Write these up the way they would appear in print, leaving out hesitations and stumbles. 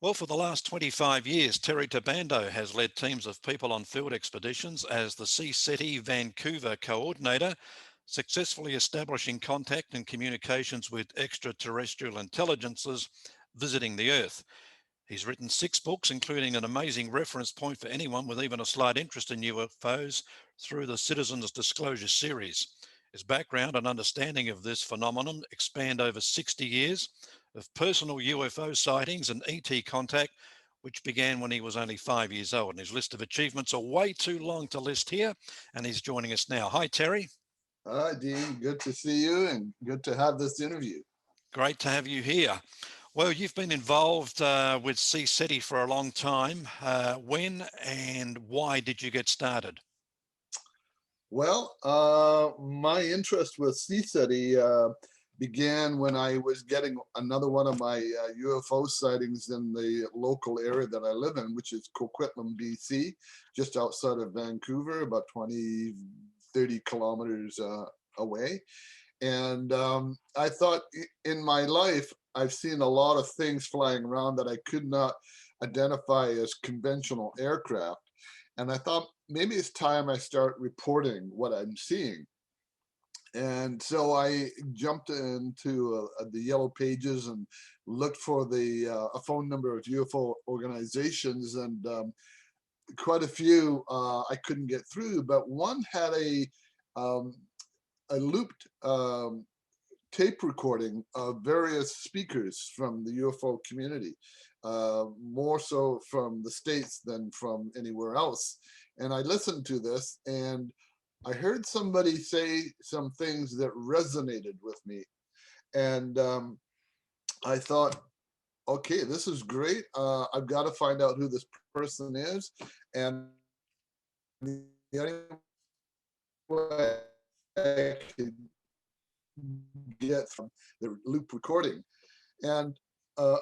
Well, for the last 25 years, Terry Tibando has led teams of people on field expeditions as the CSETI Vancouver coordinator, successfully establishing contact and communications with extraterrestrial intelligences visiting the Earth. He's written 6 books, including an amazing reference point for anyone with even a slight interest in UFOs through the Citizens Disclosure series. His background and understanding of this phenomenon expand over 60 years of personal UFO sightings and ET contact, which began when he was only 5 years old. And his list of achievements are way too long to list here, and he's joining us now. Hi, Terry. Hi, Dean. Good to see you and good to have this interview. Great to have you here. Well, you've been involved with CSETI for a long time. When and why did you get started? Well, my interest with CSETI began when I was getting another one of my UFO sightings in the local area that I live in, which is Coquitlam, BC, just outside of Vancouver, about 20, 30 kilometers away. And I thought in my life, I've seen a lot of things flying around that I could not identify as conventional aircraft. And I thought maybe it's time I start reporting what I'm seeing. And so I jumped into the yellow pages and looked for a phone number of UFO organizations, and quite a few I couldn't get through, but one had um, a looped tape recording of various speakers from the UFO community, more so from the States than from anywhere else. And I listened to this and I heard somebody say some things that resonated with me. And I thought, okay, this is great. I've got to find out who this person is. And the only way I could get from the loop recording. And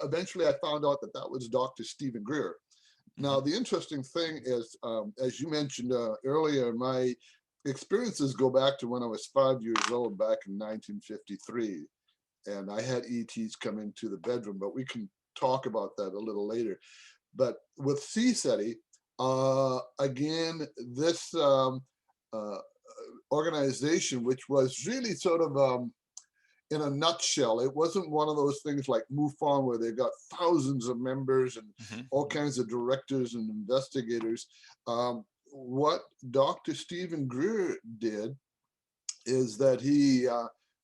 eventually I found out that that was Dr. Stephen Greer. Now, the interesting thing is, as you mentioned earlier, my experiences go back to when I was 5 years old, back in 1953. And I had E.T.s come into the bedroom, but we can talk about that a little later. But with CSETI, again, this organization, which was really sort of in a nutshell, it wasn't one of those things like MUFON where they've got thousands of members and all kinds of directors and investigators. What Dr. Stephen Greer did is that he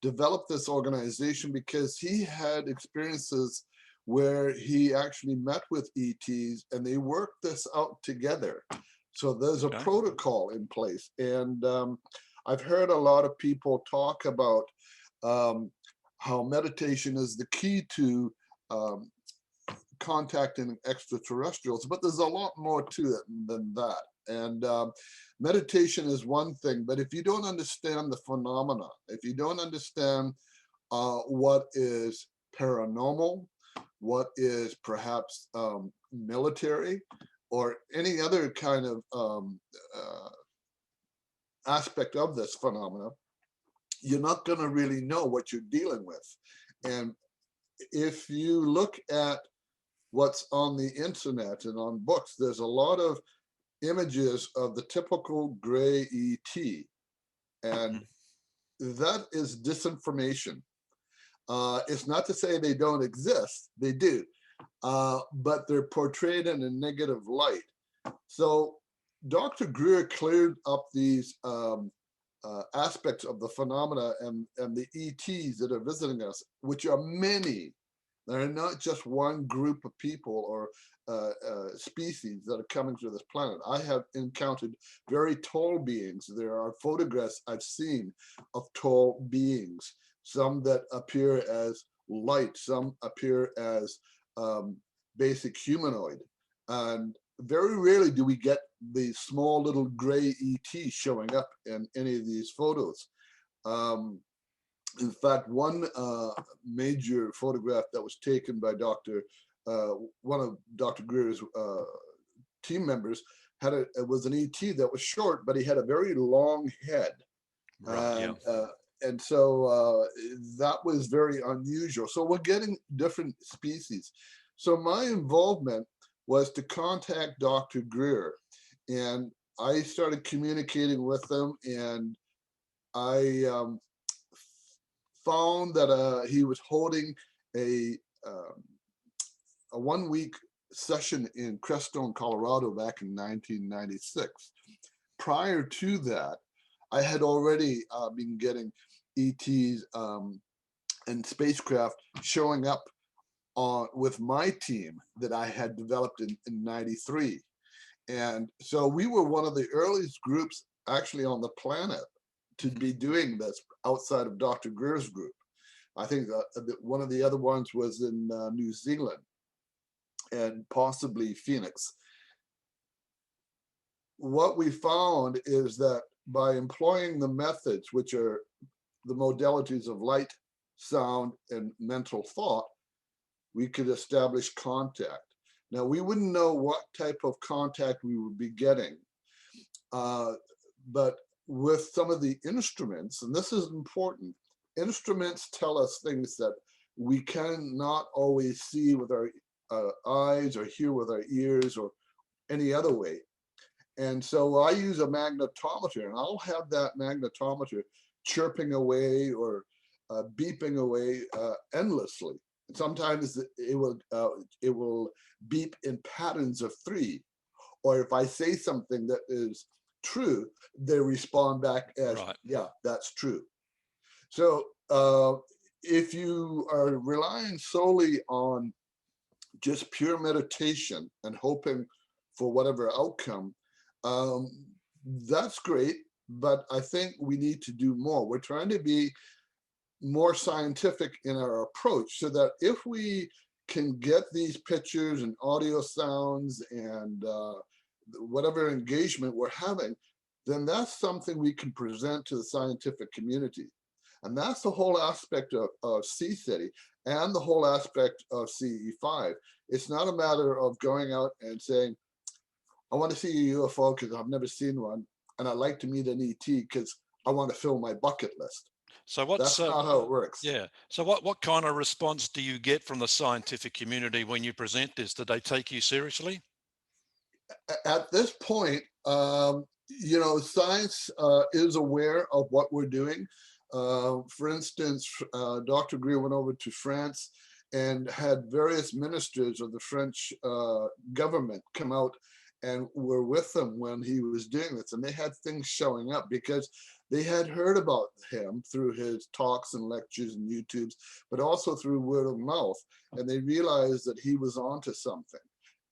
developed this organization because he had experiences where he actually met with E.T.s and they worked this out together. So there's a protocol in place. And I've heard a lot of people talk about how meditation is the key to contacting extraterrestrials, but there's a lot more to it than that. And meditation is one thing, but if you don't understand the phenomena, if you don't understand what is paranormal, what is perhaps military, or any other kind of aspect of this phenomena, you're not going to really know what you're dealing with. And if you look at what's on the internet and on books, there's a lot of images of the typical gray ET, and that is disinformation. It's not to say they don't exist, they do, but they're portrayed in a negative light. So Dr. Greer cleared up these aspects of the phenomena and the ETs that are visiting us, which are many. They're not just one group of people or species that are coming to this planet. I have encountered very tall beings. There are photographs I've seen of tall beings, some that appear as light, some appear as basic humanoid. And very rarely do we get the small little gray ET showing up in any of these photos. In fact, one major photograph that was taken by one of Dr. Greer's team members it was an ET that was short, but he had a very long head. Right, And so that was very unusual. So we're getting different species. So my involvement was to contact Dr. Greer, and I started communicating with him, and I found that he was holding a um, a 1 week session in Crestone, Colorado back in 1996. Prior to that, I had already been getting E.T.s and spacecraft showing up with my team that I had developed in 93. And so we were one of the earliest groups actually on the planet to be doing this outside of Dr. Greer's group. I think one of the other ones was in New Zealand and possibly Phoenix. What we found is that by employing the methods, which are the modalities of light, sound, and mental thought, we could establish contact. Now, we wouldn't know what type of contact we would be getting, but with some of the instruments, and this is important, instruments tell us things that we cannot always see with our eyes or hear with our ears or any other way. And so I use a magnetometer, and I'll have that magnetometer chirping away or beeping away endlessly. Sometimes it will beep in patterns of 3, or if I say something that is true, they respond back as, Right. yeah, that's true. So if you are relying solely on just pure meditation and hoping for whatever outcome, that's great, but I think we need to do more. We're trying to be more scientific in our approach so that if we can get these pictures and audio sounds and whatever engagement we're having, then that's something we can present to the scientific community. And that's the whole aspect of CSETI and the whole aspect of CE-5. It's not a matter of going out and saying, I want to see a UFO because I've never seen one, and I'd like to meet an ET because I want to fill my bucket list. So what's That's not how it works. yeah. So what kind of response do you get from the scientific community when you present this? Do they take you seriously? At this point, science is aware of what we're doing. For instance, Dr. Greer went over to France and had various ministers of the French government come out and were with him when he was doing this. And they had things showing up because they had heard about him through his talks and lectures and YouTubes, but also through word of mouth. And they realized that he was onto something.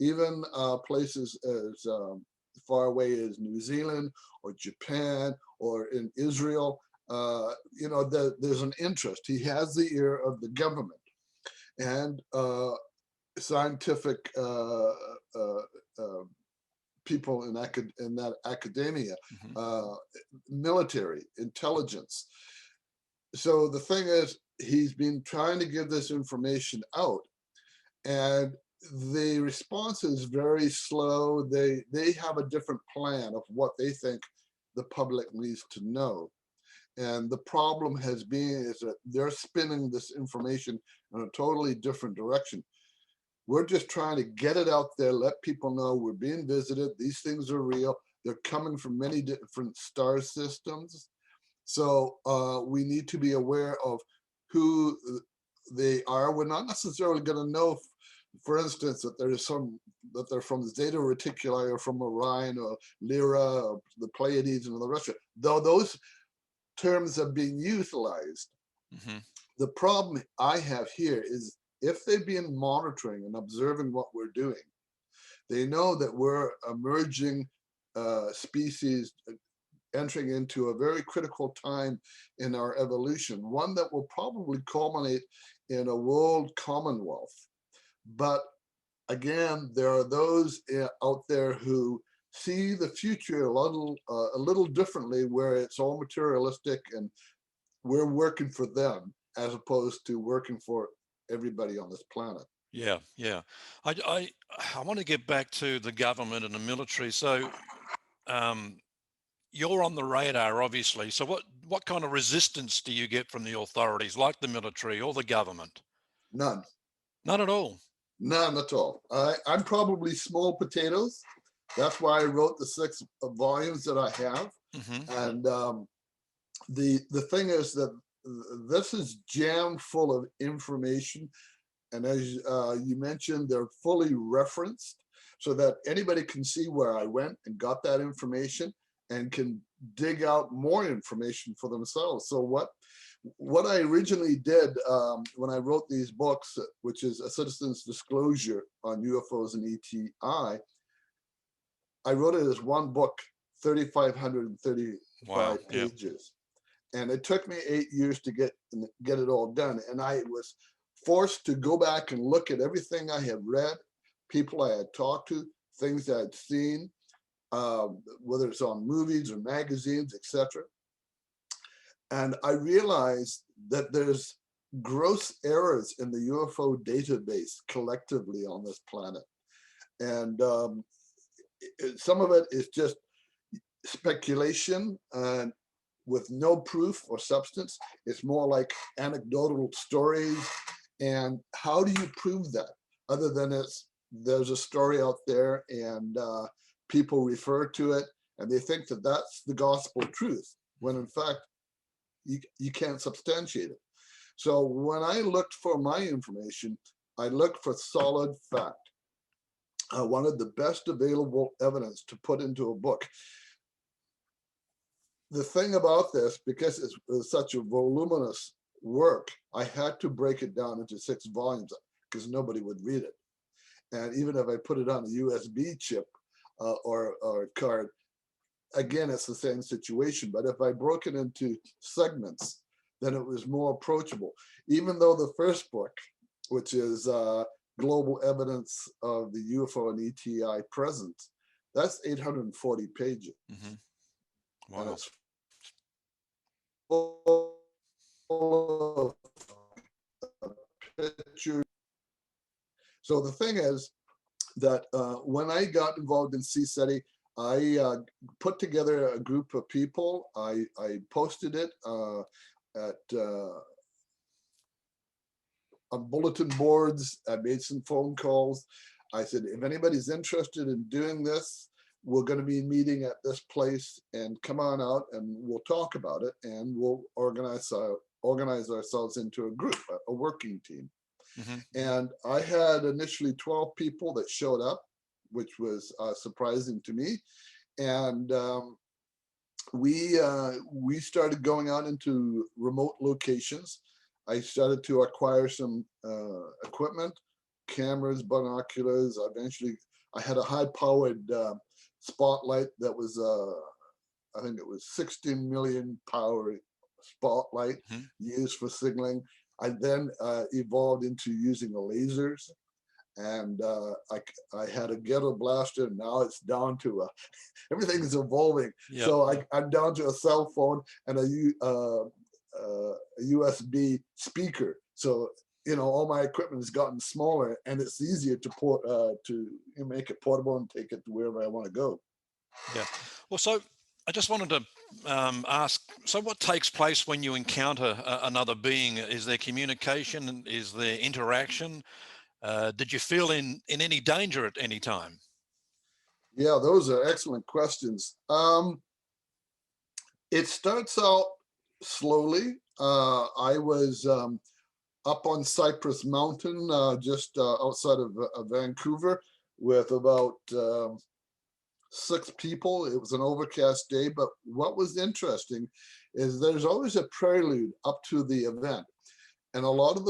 Even places as far away as New Zealand or Japan or in Israel, there's an interest. He has the ear of the government and scientific people in that academia, military, intelligence. So the thing is, he's been trying to give this information out, and the response is very slow. They have a different plan of what they think the public needs to know. And the problem has been is that they're spinning this information in a totally different direction. We're just trying to get it out there, let people know we're being visited. These things are real. They're coming from many different star systems. So we need to be aware of who they are. We're not necessarily going to know, for instance, that they're from Zeta Reticuli or from Orion or Lyra or the Pleiades and all the rest of it, though those terms are being utilized. The problem I have here is if they've been monitoring and observing what we're doing, they know that we're emerging species entering into a very critical time in our evolution, one that will probably culminate in a world commonwealth. But again, there are those out there who see the future a little differently, where it's all materialistic and we're working for them as opposed to working for everybody on this planet. Yeah, yeah. I want to get back to the government and the military. So you're on the radar, obviously. So what kind of resistance do you get from the authorities, like the military or the government? None. Not at all. None at all. I'm probably small potatoes. That's why I wrote the 6 volumes that I have. And the thing is that this is jam full of information. And as you mentioned, they're fully referenced so that anybody can see where I went and got that information and can dig out more information for themselves. So what I originally did when I wrote these books, which is A Citizen's Disclosure on UFOs and ETI, I wrote it as one book, 3,535 pages. And it took me 8 years to get it all done. And I was forced to go back and look at everything I had read, people I had talked to, things I had seen, whether it's on movies or magazines, etc. And I realized that there's gross errors in the UFO database collectively on this planet. And some of it is just speculation and with no proof or substance. It's more like anecdotal stories. And how do you prove that? Other than there's a story out there and people refer to it and they think that that's the gospel truth, when in fact, you can't substantiate it. So when I looked for my information, I looked for solid fact. I wanted the best available evidence to put into a book. The thing about this, because it's such a voluminous work, I had to break it down into 6 volumes because nobody would read it. And even if I put it on a USB chip or a card, again, it's the same situation. But if I broke it into segments, then it was more approachable. Even though the first book, which is Global Evidence of the UFO and ETI Presence, that's 840 pages. Wow. And it's full of pictures. So the thing is that when I got involved in CSETI, I put together a group of people. I posted it at on bulletin boards. I made some phone calls. I said, if anybody's interested in doing this, we're going to be meeting at this place and come on out and we'll talk about it and we'll organize ourselves into a group, a working team. And I had initially 12 people that showed up, which was surprising to me. And we started going out into remote locations. I started to acquire some equipment, cameras, binoculars. Eventually, I had a high-powered spotlight that was, I think it was 16 million power spotlight used for signaling. I then evolved into using the lasers, and I had a ghetto blaster. Now it's down to everything is evolving. So I'm down to a cell phone and a USB speaker. So all my equipment has gotten smaller, and it's easier to make it portable and take it to wherever I want to go. Yeah. Well, so I just wanted to ask, so what takes place when you encounter another being? Is there communication? Is there interaction? Did you feel in any danger at any time? Yeah, those are excellent questions. It starts out slowly. I was up on Cypress Mountain, just outside of Vancouver, with about 6 people. It was an overcast day, but what was interesting is there's always a prelude up to the event. And a lot of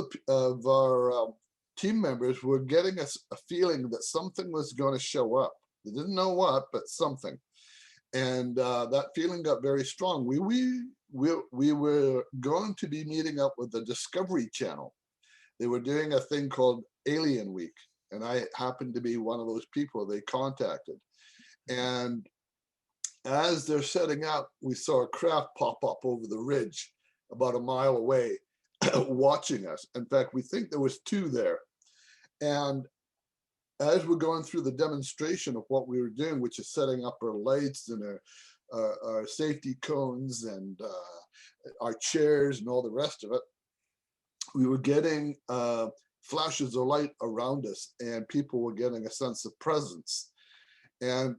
our team members were getting a feeling that something was going to show up. They didn't know what, but something. And that feeling got very strong. We were going to be meeting up with the Discovery Channel. They were doing a thing called Alien Week, and I happened to be one of those people they contacted. And as they're setting up, we saw a craft pop up over the ridge about a mile away watching us. In fact, we think there was 2 there. And as we're going through the demonstration of what we were doing, which is setting up our lights and our safety cones and our chairs and all the rest of it, we were getting flashes of light around us, and people were getting a sense of presence. And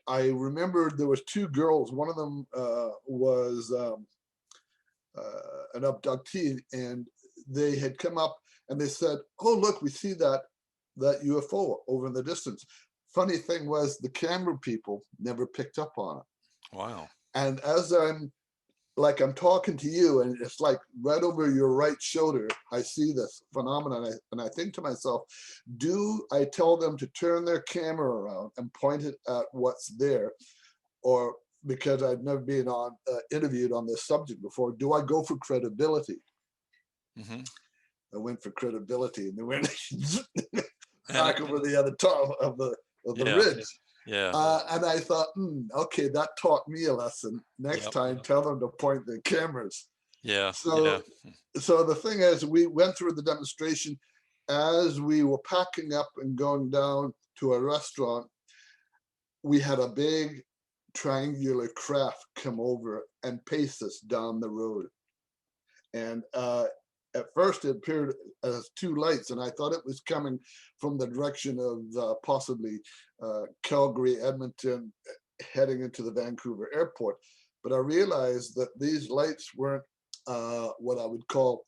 I remember there was two girls. One of them was an abductee, and they had come up and they said, "Oh, look, we see that UFO over in the distance." Funny thing was, the camera people never picked up on it. Wow. And as I'm talking to you, and it's like right over your right shoulder, I see this phenomenon, and I think to myself, do I tell them to turn their camera around and point it at what's there? Or, because I've never been interviewed on this subject before, do I go for credibility? Mm-hmm. I went for credibility, and they went back over the other top of the ridge. Yeah. And I thought, okay, that taught me a lesson. Next time, tell them to point their cameras. Yeah. So the thing is, we went through the demonstration. As we were packing up and going down to a restaurant, we had a big triangular craft come over and pace us down the road. And at first it appeared as two lights, and I thought it was coming from the direction of possibly Calgary, Edmonton, heading into the Vancouver airport. But I realized that these lights weren't what I would call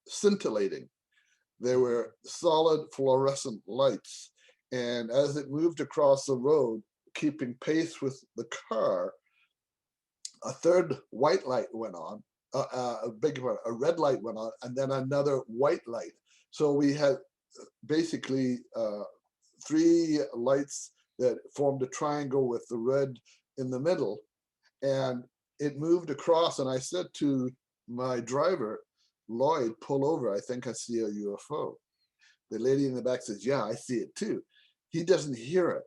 scintillating. They were solid fluorescent lights. And as it moved across the road, keeping pace with the car, a third white light went on. A red light went on, and then another white light. So we had basically three lights that formed a triangle with the red in the middle, and it moved across. And I said to my driver, "Lloyd, pull over. I think I see a UFO." The lady in the back says, "Yeah, I see it too." He doesn't hear it.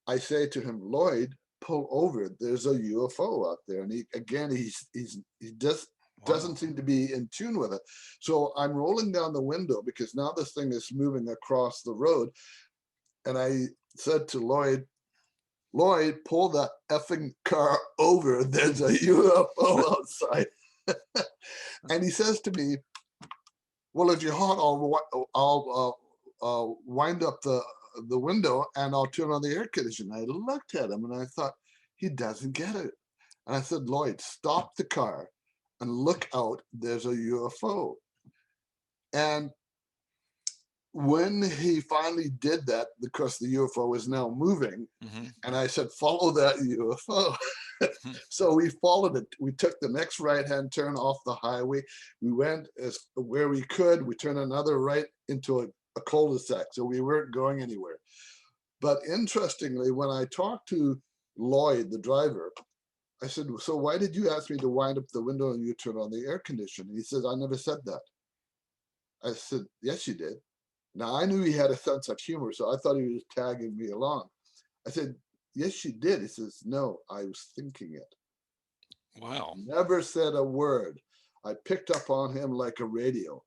I say to him, "Lloyd, pull over. There's a UFO out there." And he just doesn't seem to be in tune with it. So I'm rolling down the window, because now this thing is moving across the road. And I said to Lloyd, pull that effing car over. There's a UFO outside. And he says to me, "Well, if you're hot, I'll wind up the window and I'll turn on the air conditioner." I looked at him and I thought, he doesn't get it. And I said, "Lloyd, stop the car and look out. There's a UFO." And when he finally did that, because the UFO is now moving, and I said, "Follow that UFO." So we followed it. We took the next right-hand turn off the highway. We went where we could. We turned another right into a cul-de-sac, so we weren't going anywhere. But interestingly, when I talked to Lloyd, the driver, I said, "So why did you ask me to wind up the window and you turn on the air conditioner?" He says, "I never said that." I said, "Yes, you did." Now, I knew he had a sense of humor, so I thought he was tagging me along. I said, "Yes, you did." He says, "No, I was thinking it." Wow. Never said a word. I picked up on him like a radio.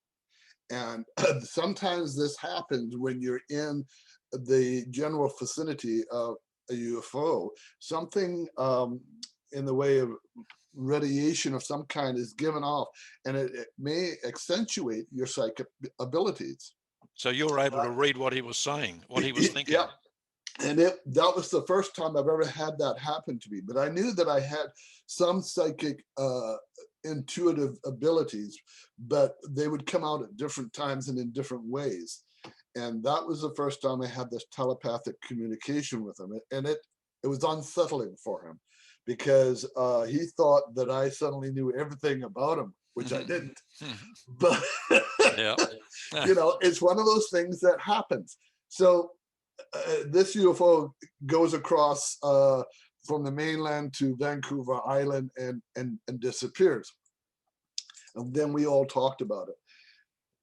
And sometimes this happens when you're in the general vicinity of a UFO. Something in the way of radiation of some kind is given off, and it may accentuate your psychic abilities. So you were able to read what he was saying, what he was thinking. Yeah. And that was the first time I've ever had that happen to me. But I knew that I had some psychic intuitive abilities, but they would come out at different times and in different ways. And that was the first time I had this telepathic communication with him. And it was unsettling for him, because he thought that I suddenly knew everything about him, which I didn't. But, it's one of those things that happens. So this UFO goes across from the mainland to Vancouver Island and disappears. And then we all talked about it.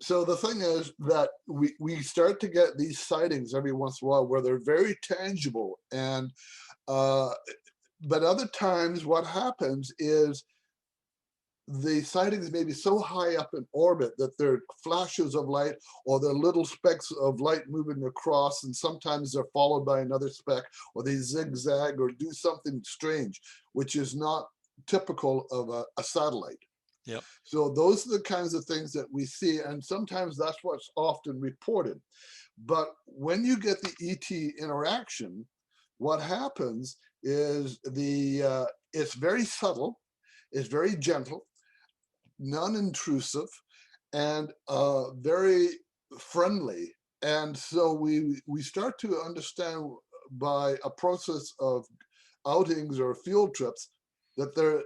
So the thing is that we start to get these sightings every once in a while where they're very tangible. And but other times what happens is the sightings may be so high up in orbit that they're flashes of light, or they're little specks of light moving across, and sometimes they're followed by another speck, or they zigzag or do something strange, which is not typical of a satellite. Yep. So those are the kinds of things that we see, and sometimes that's what's often reported. But when you get the ET interaction, what happens is it's very subtle, it's very gentle, non-intrusive, and very friendly. And so we start to understand by a process of outings or field trips that they're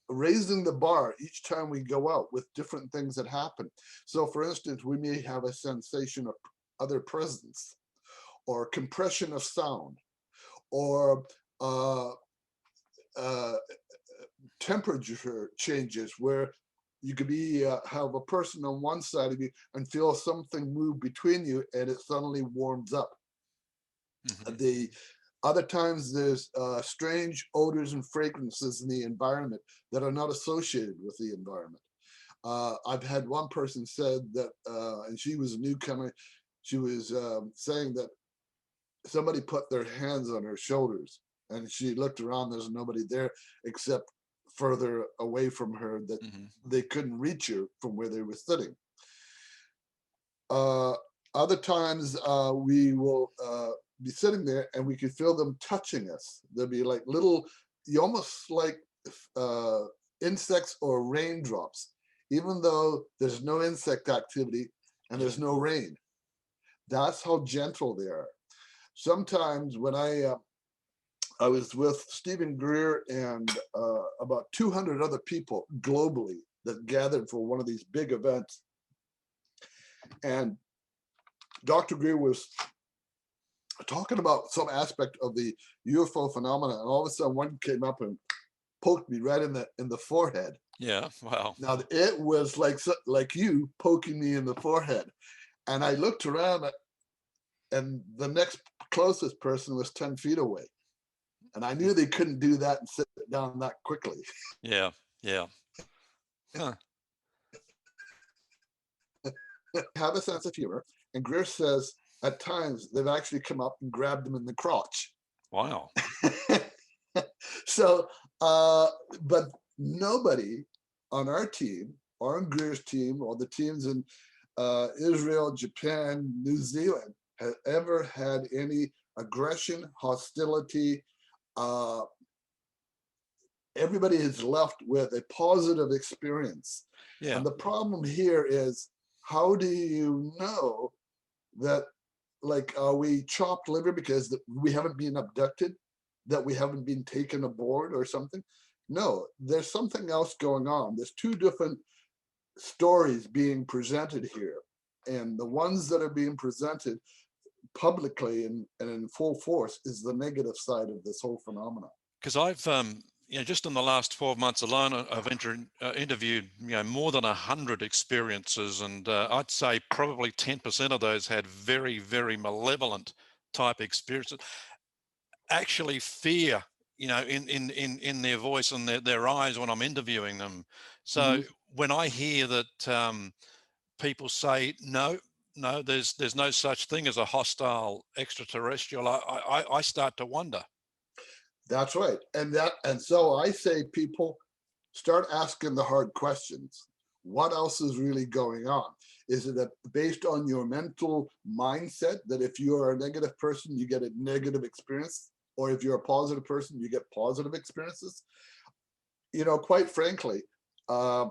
raising the bar each time we go out with different things that happen. So for instance, we may have a sensation of other presence, or compression of sound, or uh, uh, temperature changes where you could be have a person on one side of you and feel something move between you and it suddenly warms up. Mm-hmm. The other times there's strange odors and fragrances in the environment that are not associated with the environment. I've had one person said that, and she was a newcomer, she was saying that somebody put their hands on her shoulders and she looked around, there's nobody there except further away from her, that Mm-hmm. they couldn't reach her from where they were sitting. Uh, Other times we will be sitting there and we could feel them touching us. There'll be like little, you almost like uh, insects or raindrops, even though there's no insect activity and Yeah. there's no rain. That's how gentle they are. Sometimes when I was with Stephen Greer and about 200 other people globally that gathered for one of these big events. And Dr. Greer was talking about some aspect of the UFO phenomena, and all of a sudden one came up and poked me right in the forehead. Yeah. Wow. Now it was like you poking me in the forehead, and I looked around, and the next closest person was 10 feet away, and I knew they couldn't do that and sit down that quickly. Yeah. Yeah. Huh. Have a sense of humor, and Greer says at times they've actually come up and grabbed them in the crotch. Wow. So, but nobody on our team or on Greer's team or the teams in Israel, Japan, New Zealand has ever had any aggression, hostility. Uh, Everybody is left with a positive experience. Yeah. And the problem here is, how do you know that, like, are we chopped liver because we haven't been abducted, that we haven't been taken aboard or something? No, there's something else going on. There's two different stories being presented here. And the ones that are being presented publicly and in full force is the negative side of this whole phenomenon. Because I've just in the last 12 months alone, I've interviewed more than 100 experiences, and I'd say probably 10% of those had very, very malevolent type experiences. Actually, fear, in their voice and their eyes when I'm interviewing them. So Mhm. when I hear that people say no, there's no such thing as a hostile extraterrestrial, I start to wonder. That's right. And so I say, people start asking the hard questions. What else is really going on? Is it based on your mental mindset that if you are a negative person, you get a negative experience? Or if you're a positive person, you get positive experiences? Quite frankly, uh,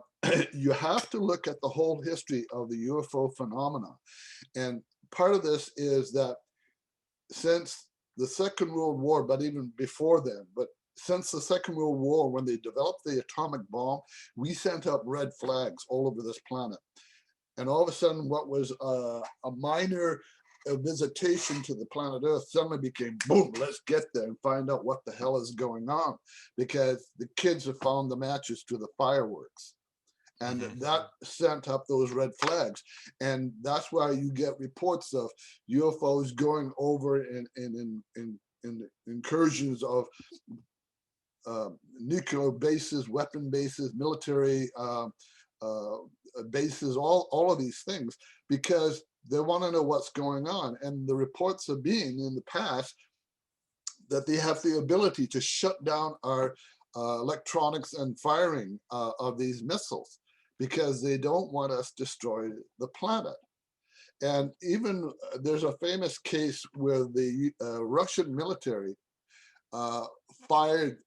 you have to look at the whole history of the UFO phenomena. And part of this is that since the Second World War, but even before then, but since the Second World War, when they developed the atomic bomb, we sent up red flags all over this planet. And all of a sudden, what was a minor visitation to the planet Earth suddenly became boom, let's get there and find out what the hell is going on, because the kids have found the matches to the fireworks. And Mm-hmm. that sent up those red flags. And that's why you get reports of UFOs going over in incursions of nuclear bases, weapon bases, military bases, all of these things, because they want to know what's going on. And the reports have been in the past that they have the ability to shut down our electronics and firing of these missiles because they don't want us to destroy the planet. And even there's a famous case where the Russian military fired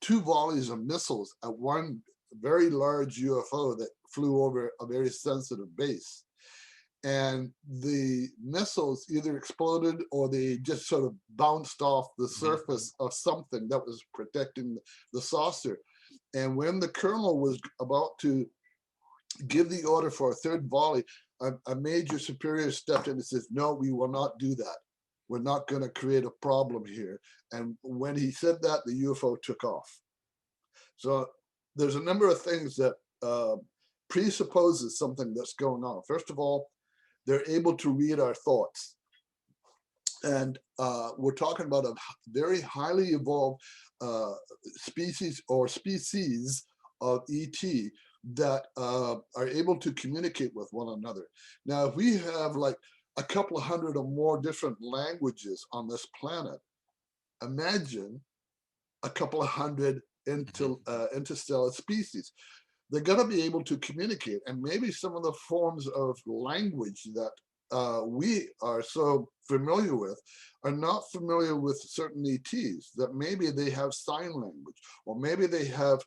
2 volleys of missiles at one very large UFO that flew over a very sensitive base. And the missiles either exploded or they just sort of bounced off the surface of something that was protecting the saucer. And when the colonel was about to give the order for a 3rd volley, a major superior stepped in and says, no, we will not do that. We're not going to create a problem here. And when he said that, the UFO took off. So there's a number of things that presupposes something that's going on. First of all, they're able to read our thoughts. And we're talking about a very highly evolved species of E.T. that are able to communicate with one another. Now, if we have like a couple of hundred or more different languages on this planet, imagine a couple of hundred interstellar species. They're going to be able to communicate, and maybe some of the forms of language that we are so familiar with are not familiar with certain E.T.s, that maybe they have sign language, or maybe they have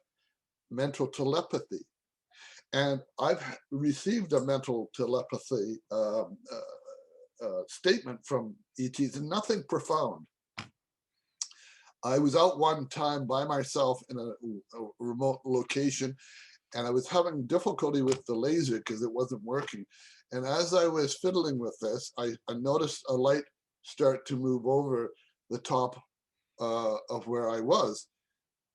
mental telepathy. And I've received a mental telepathy statement from E.T.s, and nothing profound. I was out one time by myself in a remote location, and I was having difficulty with the laser because it wasn't working. And as I was fiddling with this, I noticed a light start to move over the top of where I was.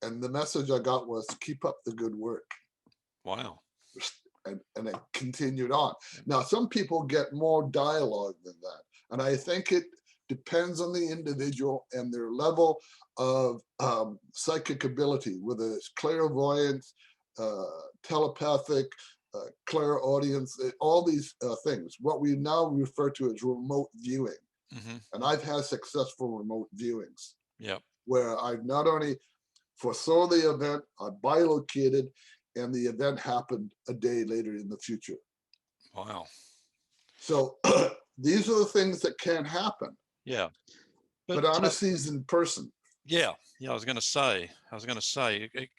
And the message I got was, keep up the good work. Wow. And it continued on. Now, some people get more dialogue than that. And I think it depends on the individual and their level of psychic ability, whether it's clairvoyance, telepathic, clairaudience, all these things, what we now refer to as remote viewing. And I've had successful remote viewings. Where I've not only foresaw the event, I bilocated, and the event happened a day later in the future. Wow. So these are the things that can happen. Yeah. But I'm a seasoned person. Yeah, I was going to say, it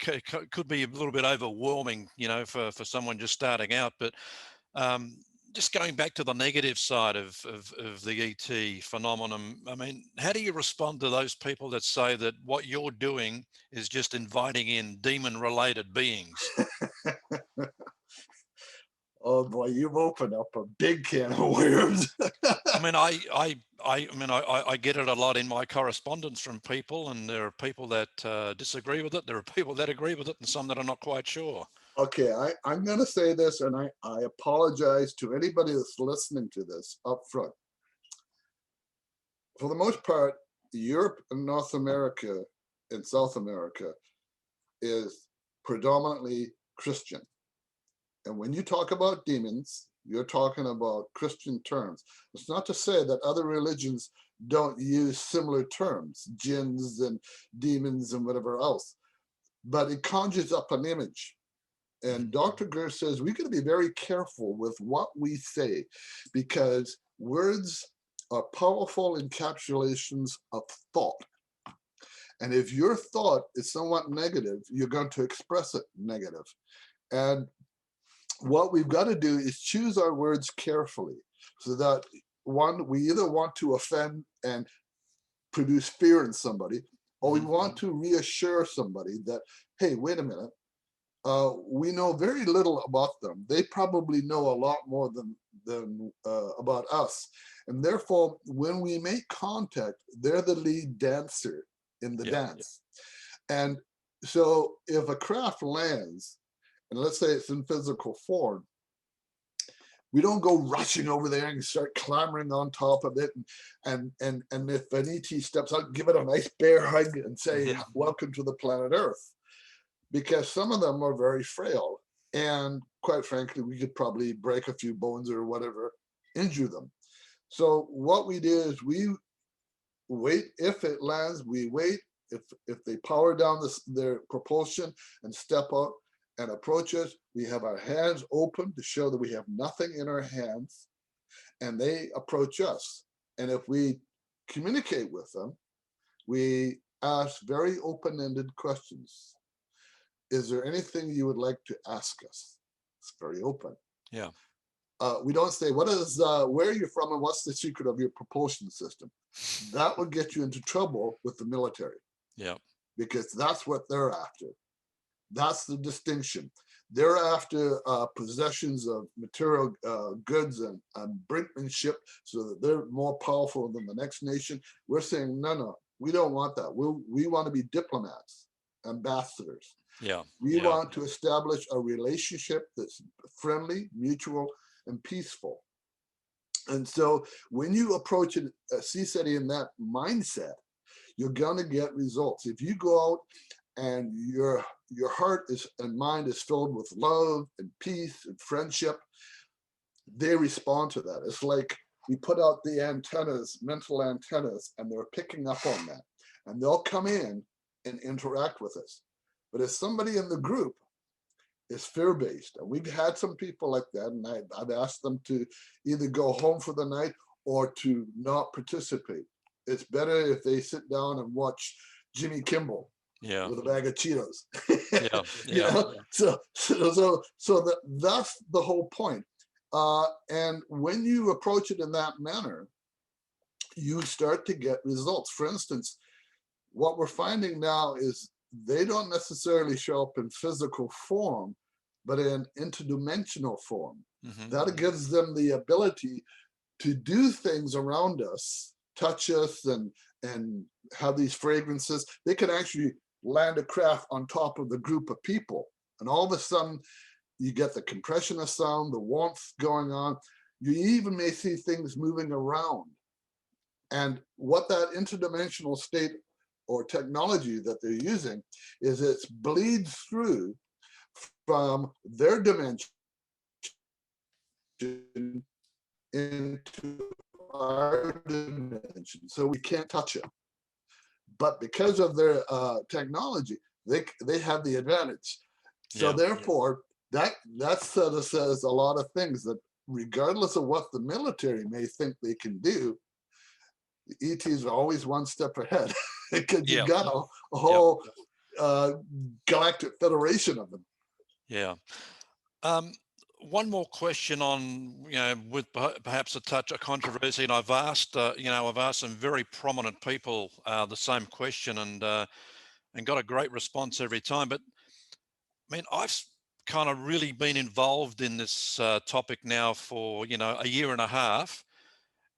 could be a little bit overwhelming, for someone just starting out. But just going back to the negative side of the ET phenomenon, I mean, how do you respond to those people that say that what you're doing is just inviting in demon-related beings? Oh boy, you've opened up a big can of worms. I mean, I get it a lot in my correspondence from people, and there are people that disagree with it. There are people that agree with it, and some that are not quite sure. Okay, I'm going to say this, and I apologize to anybody that's listening to this up front. For the most part, Europe and North America and South America is predominantly Christian. And when you talk about demons, you're talking about Christian terms. It's not to say that other religions don't use similar terms, jinns and demons and whatever else, but it conjures up an image. And Dr. Greer says we got to be very careful with what we say, because words are powerful encapsulations of thought. And if your thought is somewhat negative, you're going to express it negative. And what we've got to do is choose our words carefully, so that, one, we either want to offend and produce fear in somebody, or we want to reassure somebody that, hey, wait a minute, we know very little about them. They probably know a lot more than about us. And therefore, when we make contact, they're the lead dancer in the dance. And so if a craft lands, and let's say it's in physical form, we don't go rushing over there and start clambering on top of it. And if an ET steps out, give it a nice bear hug and say, welcome to the planet Earth. Because some of them are very frail. And quite frankly, we could probably break a few bones or whatever, injure them. So what we do is we wait. If it lands, we wait. if they power down their propulsion and step out and approach us, we have our hands open to show that we have nothing in our hands, and they approach us. And if we communicate with them, we ask very open-ended questions. Is there anything you would like to ask us? It's very open. Yeah. We don't say, where are you from and what's the secret of your propulsion system? That would get you into trouble with the military. Yeah. Because that's what they're after. That's the distinction. They're after possessions of material goods and brinkmanship, so that they're more powerful than the next nation. We're saying, no, we don't want that. We want to be diplomats, ambassadors. Yeah. We want to establish a relationship that's friendly, mutual, and peaceful. And so when you approach a CSETI in that mindset, you're going to get results. If you go out and your heart and mind is filled with love and peace and friendship, they respond to that. It's like we put out the antennas, mental antennas, and they're picking up on that. And they'll come in and interact with us. But if somebody in the group is fear-based, and we've had some people like that, and I've asked them to either go home for the night or to not participate. It's better if they sit down and watch Jimmy Kimmel with a bag of Cheetos. You know? So that's the whole point. And when you approach it in that manner, you start to get results. For instance, what we're finding now is they don't necessarily show up in physical form, but in interdimensional form. That gives them the ability to do things around us, touch us, and have these fragrances. They can actually land a craft on top of the group of people, and all of a sudden you get the compression of sound, the warmth going on. You even may see things moving around. And what that interdimensional state or technology that they're using is it bleeds through from their dimension into our dimension, so we can't touch it. But because of their technology, they have the advantage. So therefore, that sort of says a lot of things, that regardless of what the military may think they can do, the ETs are always one step ahead, because you've got a whole galactic federation of them. Yeah. One more question on, with perhaps a touch of controversy, and I've asked, I've asked some very prominent people the same question, and got a great response every time. But I mean, I've kind of really been involved in this topic now for, a year and a half.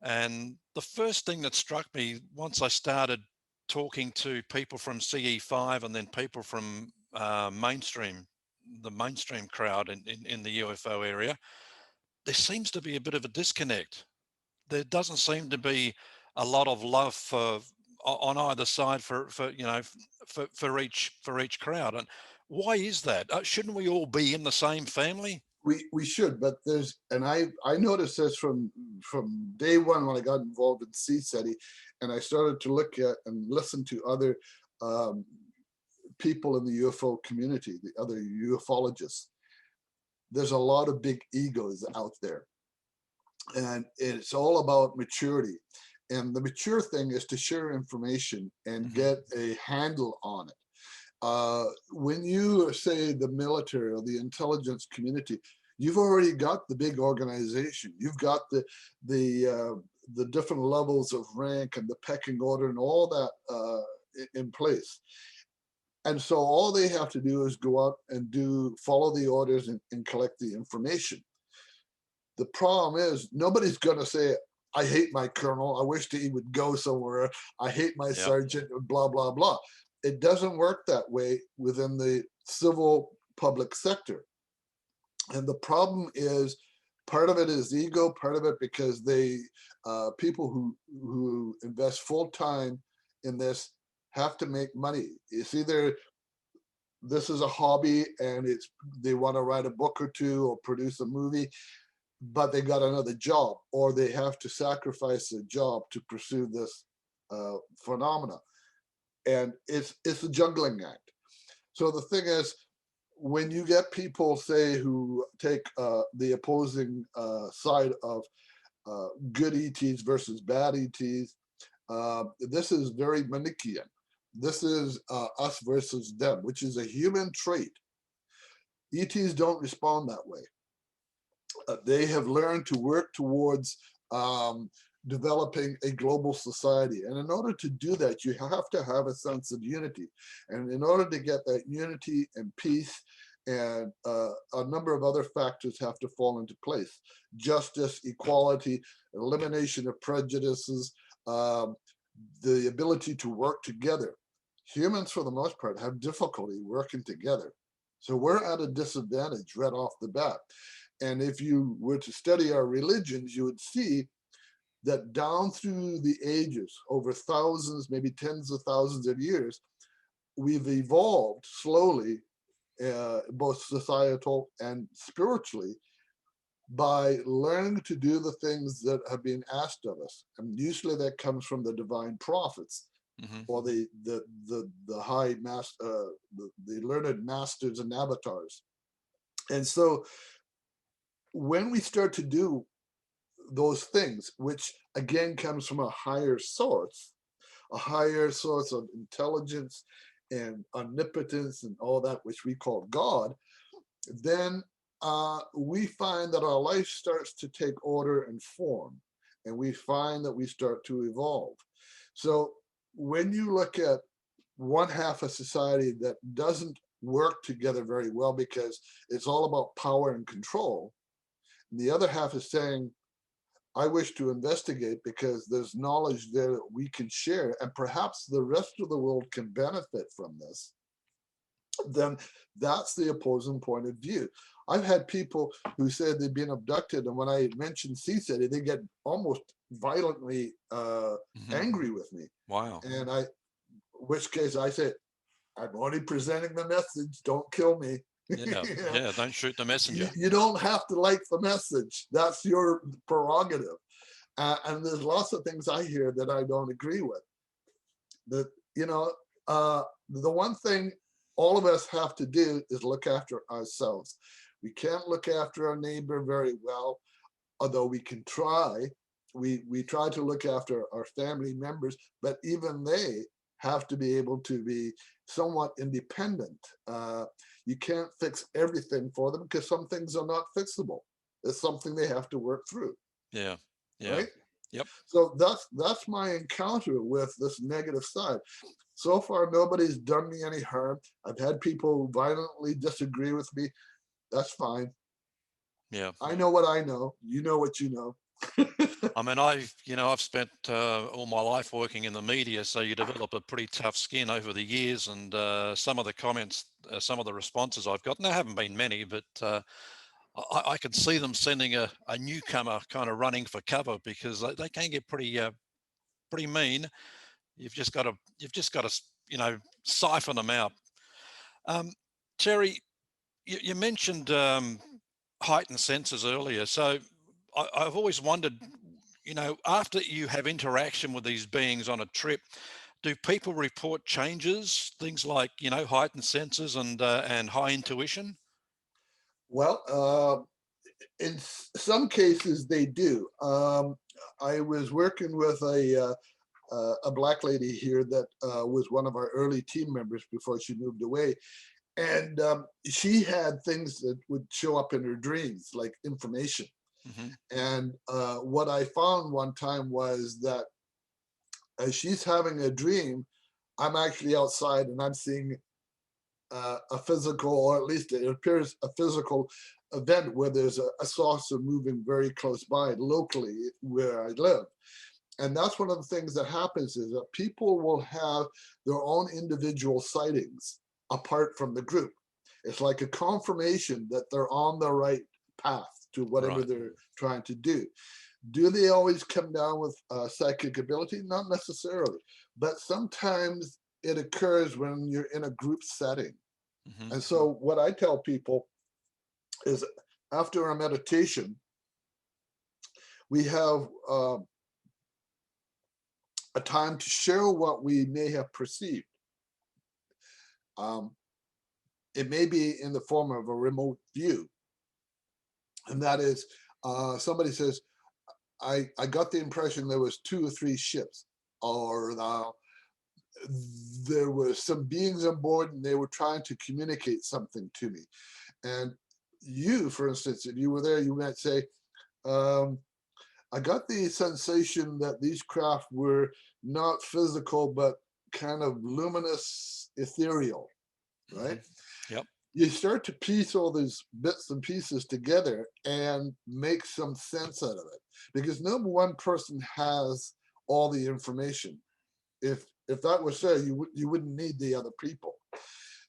And the first thing that struck me once I started talking to people from CE5 and then people from the mainstream crowd in the UFO area, there seems to be a bit of a disconnect. There doesn't seem to be a lot of love on either side for each crowd. And why is that? Shouldn't we all be in the same family? We should, but and I noticed this from day one when I got involved in CSETI, and I started to look at and listen to other people in the UFO community, the other ufologists. There's a lot of big egos out there, and it's all about maturity. And the mature thing is to share information and get a handle on it. When you say the military or the intelligence community, you've already got the big organization. You've got the different levels of rank and the pecking order and all that in place. And so all they have to do is go out and follow the orders and collect the information. The problem is nobody's going to say, I hate my colonel, I wish that he would go somewhere, I hate my sergeant, blah, blah, blah. It doesn't work that way within the civil public sector. And the problem is, part of it is ego, part of it because people who invest full time in this have to make money. It's either this is a hobby and they want to write a book or two or produce a movie, but they got another job, or they have to sacrifice a job to pursue this phenomena. and it's a juggling act. So the thing is, when you get people, say, who take the opposing side of good ETs versus bad ETs, this is very Manichaean. This is us versus them, which is a human trait. ETs don't respond that way. They have learned to work towards developing a global society. And in order to do that, you have to have a sense of unity. And in order to get that unity and peace, and a number of other factors have to fall into place: justice, equality, elimination of prejudices, the ability to work together. Humans, for the most part, have difficulty working together. So we're at a disadvantage right off the bat. And if you were to study our religions, you would see that down through the ages, over thousands, maybe tens of thousands of years, we've evolved slowly, both societal and spiritually, by learning to do the things that have been asked of us. And usually that comes from the divine prophets, or the high master, the learned masters and avatars. And so when we start to do those things, which again comes from a higher source of intelligence and omnipotence and all that, which we call God, then we find that our life starts to take order and form, and we find that we start to evolve. So when you look at one half of society that doesn't work together very well because it's all about power and control, and the other half is saying, I wish to investigate because there's knowledge there that we can share, and perhaps the rest of the world can benefit from this, then that's the opposing point of view. I've had people who said they've been abducted, and when I mentioned CSETI, they get almost violently angry with me. Wow. And in which case I say, I'm only presenting the message, don't kill me. Yeah, yeah, don't shoot the messenger. You don't have to like the message. That's your prerogative. And there's lots of things I hear that I don't agree with. That, the one thing all of us have to do is look after ourselves. We can't look after our neighbor very well, although we can try. We try to look after our family members, but even they have to be able to be somewhat independent. You can't fix everything for them because some things are not fixable. It's something they have to work through. Yeah, yeah. Right? Yep. So that's my encounter with this negative side. So far, nobody's done me any harm. I've had people violently disagree with me. That's fine. Yeah. I know what I know. You know what you know. I mean, I've spent all my life working in the media, so you develop a pretty tough skin over the years. And some of the comments, some of the responses I've gotten, there haven't been many, but I can see them sending a newcomer kind of running for cover because they can get pretty mean. You've just got to siphon them out. Terry, you mentioned heightened senses earlier, so I've always wondered, after you have interaction with these beings on a trip, do people report changes, things like heightened senses and high intuition? Well, in some cases they do. I was working with a Black lady here that was one of our early team members before she moved away. And she had things that would show up in her dreams, like information. And what I found one time was that as she's having a dream, I'm actually outside and I'm seeing a physical, or at least it appears a physical event where there's a saucer moving very close by locally where I live. And that's one of the things that happens, is that people will have their own individual sightings apart from the group. It's like a confirmation that they're on the right path to whatever Right. they're trying to do. Do they always come down with psychic ability? Not necessarily, but sometimes it occurs when you're in a group setting. And so what I tell people is, after our meditation, we have a time to share what we may have perceived. It may be in the form of a remote view. And that is, somebody says, I got the impression there was 2 or 3 ships, or there were some beings on board and they were trying to communicate something to me. And you, for instance, if you were there, you might say, um, I got the sensation that these craft were not physical, but kind of luminous, ethereal, right? Yep. You start to piece all these bits and pieces together and make some sense out of it, because no one person has all the information. If that was so, you wouldn't need the other people.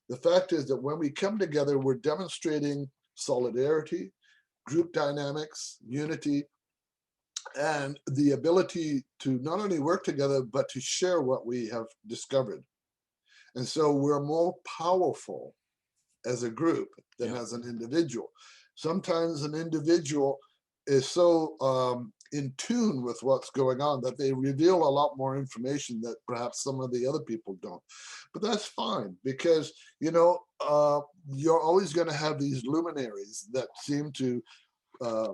The fact is that when we come together, we're demonstrating solidarity, group dynamics, unity, and the ability to not only work together, but to share what we have discovered. And so we're more powerful as a group than Yep. as an individual. Sometimes an individual is so in tune with what's going on that they reveal a lot more information that perhaps some of the other people don't. But that's fine, because you're always going to have these luminaries that seem to uh,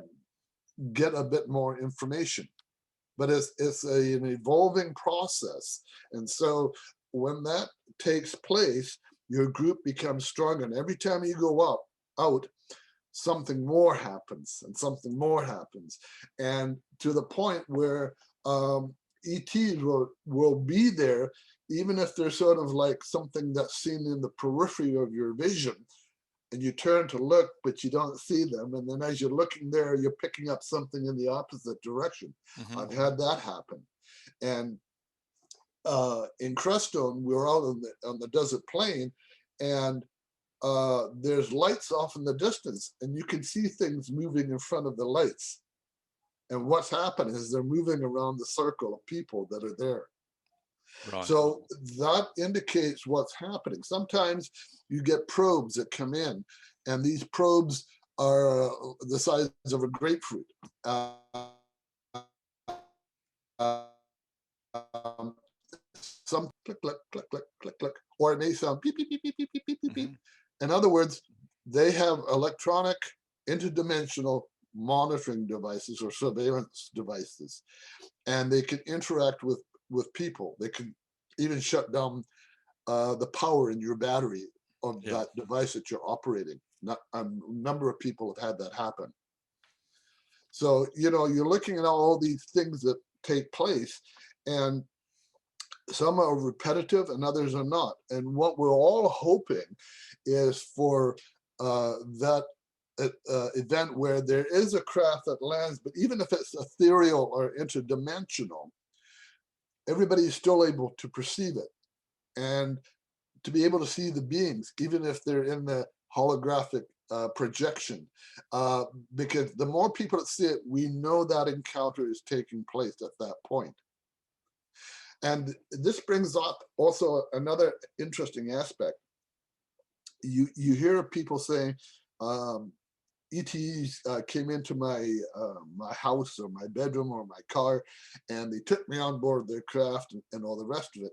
get a bit more information. But it's an evolving process, and so when that takes place, your group becomes stronger, and every time you go out, something more happens and something more happens, and to the point where ETs will be there, even if they're sort of like something that's seen in the periphery of your vision, and you turn to look, but you don't see them. And then as you're looking there, you're picking up something in the opposite direction. I've had that happen. And in Crestone, we were out on the desert plain, and there's lights off in the distance, and you can see things moving in front of the lights. And what's happening is they're moving around the circle of people that are there. Right. So that indicates what's happening. Sometimes you get probes that come in, and these probes are the size of a grapefruit. Some click, click, click, click, click, click, or it may sound beep, beep, beep, beep, beep, beep, beep, beep, beep. In other words, they have electronic interdimensional monitoring devices or surveillance devices, and they can interact with people. They can even shut down the power in your battery of that device that you're operating. A number of people have had that happen. So, you're looking at all these things that take place, and some are repetitive and others are not. And what we're all hoping is for that event where there is a craft that lands, but even if it's ethereal or interdimensional, everybody is still able to perceive it and to be able to see the beings, even if they're in the holographic projection. Because the more people that see it, we know that encounter is taking place at that point. And this brings up also another interesting aspect. You hear people saying, ETs came into my house or my bedroom or my car, and they took me on board their craft and all the rest of it.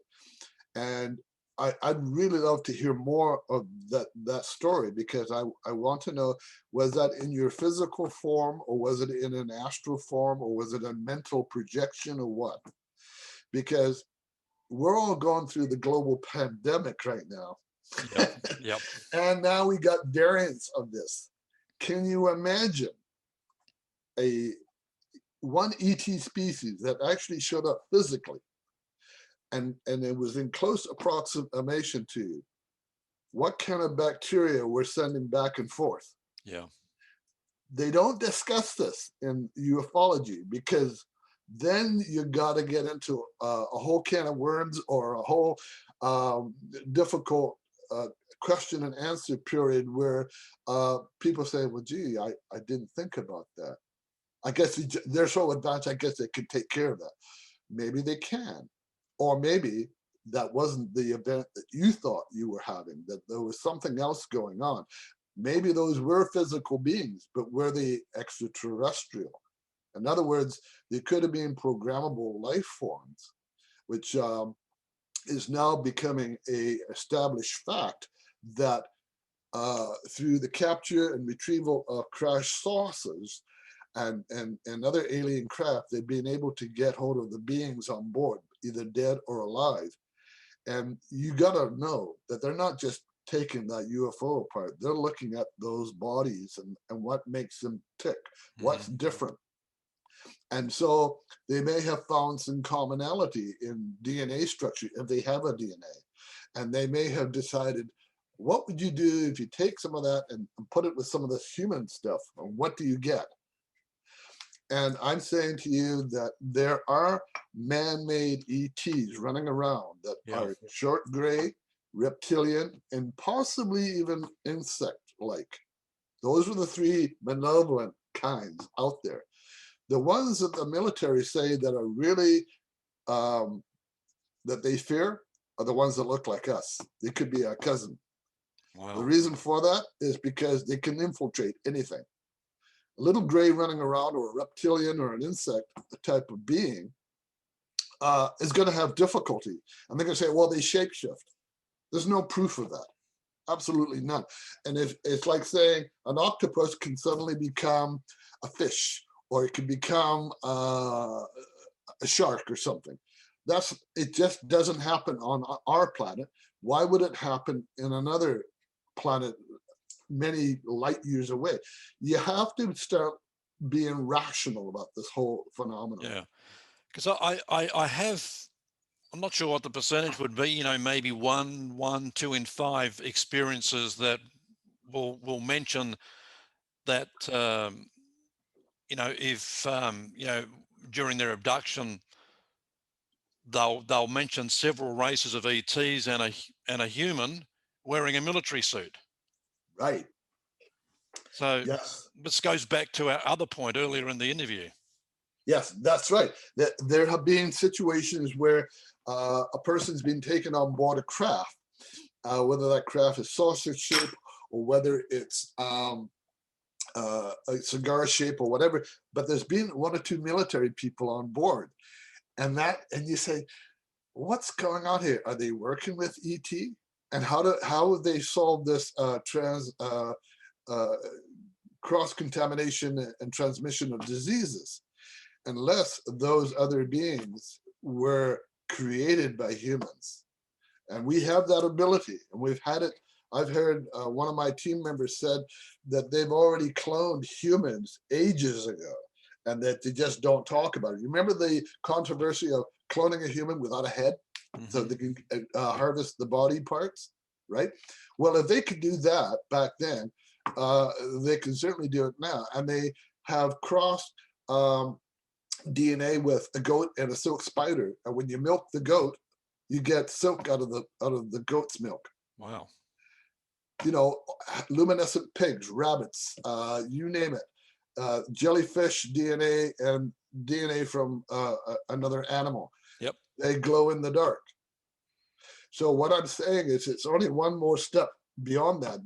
And I'd really love to hear more of that story, because I want to know, was that in your physical form, or was it in an astral form, or was it a mental projection, or what? Because we're all going through the global pandemic right now. Yep. And now we got variants of this. Can you imagine one ET species that actually showed up physically, and it was in close approximation to you? What kind of bacteria we're sending back and forth? Yeah. They don't discuss this in ufology, because then you got to get into a whole can of worms, or a whole difficult question and answer period where people say, well, gee, I didn't think about that. I guess they're so advanced, I guess they could take care of that. Maybe they can. Or maybe that wasn't the event that you thought you were having, that there was something else going on. Maybe those were physical beings, but were they extraterrestrial? In other words, they could have been programmable life forms, which is now becoming a established fact that through the capture and retrieval of crash saucers and other alien craft, they've been able to get hold of the beings on board, either dead or alive. And you gotta know that they're not just taking that UFO apart, they're looking at those bodies and what makes them tick, what's different. And so they may have found some commonality in DNA structure if they have a DNA. And they may have decided, what would you do if you take some of that and put it with some of this human stuff? And what do you get? And I'm saying to you that there are man-made ETs running around that are short gray, reptilian, and possibly even insect-like. Those are the three malevolent kinds out there. The ones that the military say that are really, that they fear, are the ones that look like us. They could be our cousin. Wow. The reason for that is because they can infiltrate anything. A little gray running around, or a reptilian or an insect, the type of being, is going to have difficulty. And they're going to say, well, they shapeshift. There's no proof of that. Absolutely none. And if it's like saying an octopus can suddenly become a fish, or it can become a shark or something. It just doesn't happen on our planet. Why would it happen in another planet many light years away? You have to start being rational about this whole phenomenon. Yeah, because I'm not sure what the percentage would be, maybe one, 2 in 5 experiences that will mention that, if, during their abduction, they'll mention several races of E.T.s and a human wearing a military suit. Right. So yes, this goes back to our other point earlier in the interview. yes, that's right. There have been situations where a person's been taken on board a craft, whether that craft is saucer shape or whether it's a cigar shape or whatever, but there's been 1 or 2 military people on board. And you say, what's going on here? Are they working with ET? And how have they solved this cross-contamination and transmission of diseases, unless those other beings were created by humans? And we have that ability, and we've had it. I've heard one of my team members said that they've already cloned humans ages ago, and that they just don't talk about it. You remember the controversy of cloning a human without a head, so they can harvest the body parts, right? Well, if they could do that back then, they can certainly do it now. And they have crossed DNA with a goat and a silk spider. And when you milk the goat, you get silk out of the goat's milk. Wow. Luminescent pigs, rabbits, you name it. Jellyfish DNA and DNA from another animal. Yep. They glow in the dark. So what I'm saying is, it's only one more step beyond that.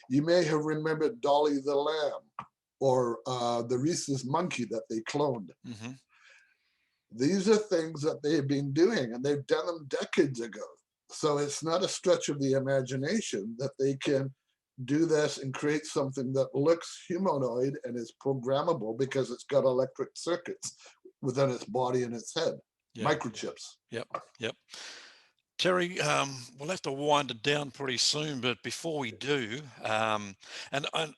You may have remembered Dolly the lamb, or the rhesus monkey that they cloned. These are things that they've been doing, and they've done them decades ago. So it's not a stretch of the imagination that they can do this and create something that looks humanoid and is programmable, because it's got electric circuits within its body and its head, microchips. Yep. Terry, we'll have to wind it down pretty soon, but before we do, and I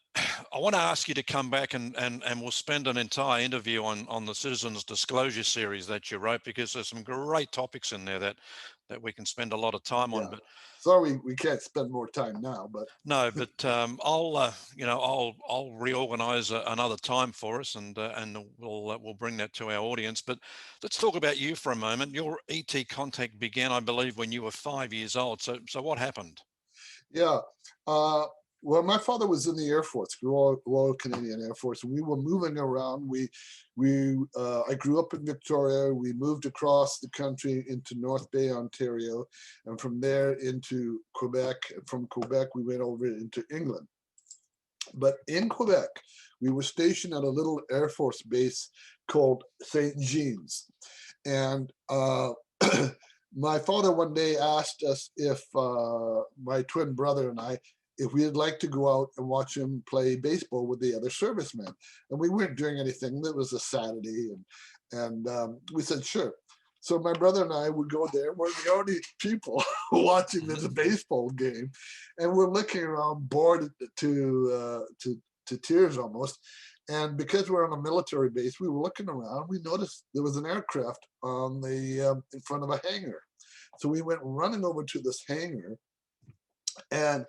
want to ask you to come back and we'll spend an entire interview on the Citizens Disclosure series that you wrote, because there's some great topics in there that we can spend a lot of time on. But sorry, we can't spend more time now, but no, but I'll reorganize another time for us, and we'll bring that to our audience. But let's talk about you for a moment. Your ET contact began, I believe, when you were 5 years old. So what happened? Yeah. Well, my father was in the Air Force, Royal Canadian Air Force. We were moving around. I grew up in Victoria. We moved across the country into North Bay, Ontario, and from there into Quebec. From Quebec, we went over into England. But in Quebec, we were stationed at a little Air Force base called St. Jean's. And My father one day asked us if my twin brother and I, if we'd like to go out and watch him play baseball with the other servicemen. And we weren't doing anything. It was a Saturday, and we said, sure. So my brother and I would go there. We're the only people watching this baseball game, and we're looking around, bored to tears almost. And because we're on a military base, we were looking around. We noticed there was an aircraft on the in front of a hangar. So we went running over to this hangar, and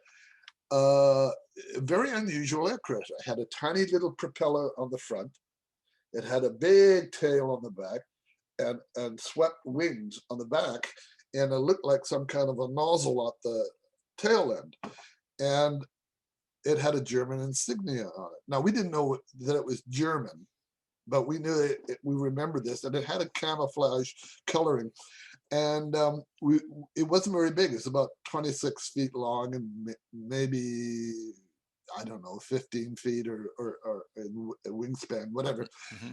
a very unusual aircraft. It had a tiny little propeller on the front. It had a big tail on the back, and swept wings on the back, and it looked like some kind of a nozzle at the tail end. And it had a German insignia on it. Now, we didn't know that it was German, but we knew we remembered this, and it had a camouflage coloring. And it wasn't very big. It's about 26 feet long and maybe, I don't know, 15 feet or a wingspan, whatever. Mm-hmm.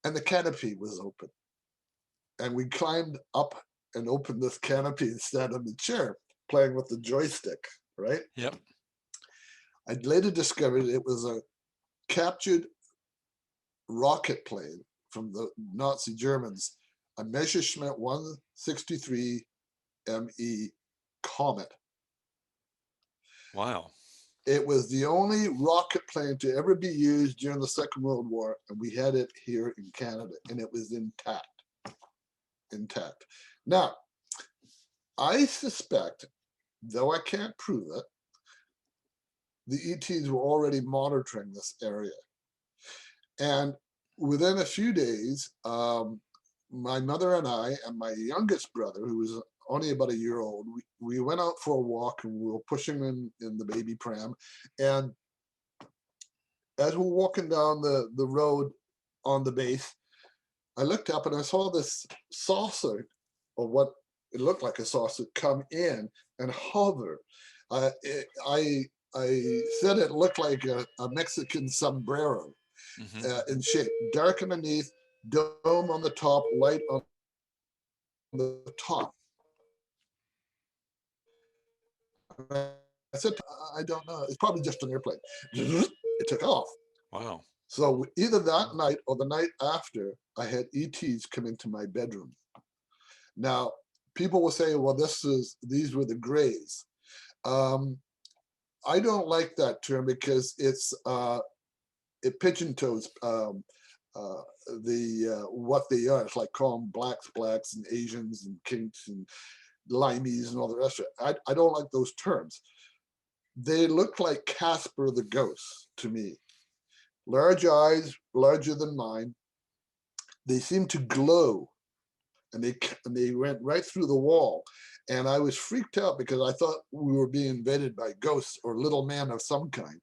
And the canopy was open. And we climbed up and opened this canopy and sat on the chair, playing with the joystick, right? Yep. I later discovered it was a captured rocket plane from the Nazi Germans, a Messerschmitt 163 ME Comet. Wow. It was the only rocket plane to ever be used during the Second World War, and we had it here in Canada, and it was intact. Intact. Now, I suspect, though I can't prove it, the E.T.s were already monitoring this area. And within a few days, my mother and I and my youngest brother, who was only about a year old, we went out for a walk, and we were pushing him in the baby pram. And as we're walking down the road on the base, I looked up and I saw this saucer, or what it looked like a saucer, come in and hover. I said it looked like a Mexican sombrero in shape, dark underneath, dome on the top, light on the top. I said, I don't know. It's probably just an airplane. It took off. Wow. So either that night or the night after, I had E.T.s come into my bedroom. Now, people will say, well, these were the Greys. I don't like that term because it pigeon-toes what they are. It's like calling blacks and Asians and kinks and limeys and all the rest of it. I don't like those terms. They look like Casper the Ghost to me. Large eyes, larger than mine. They seem to glow, and they went right through the wall. And I was freaked out because I thought we were being invaded by ghosts or little men of some kind.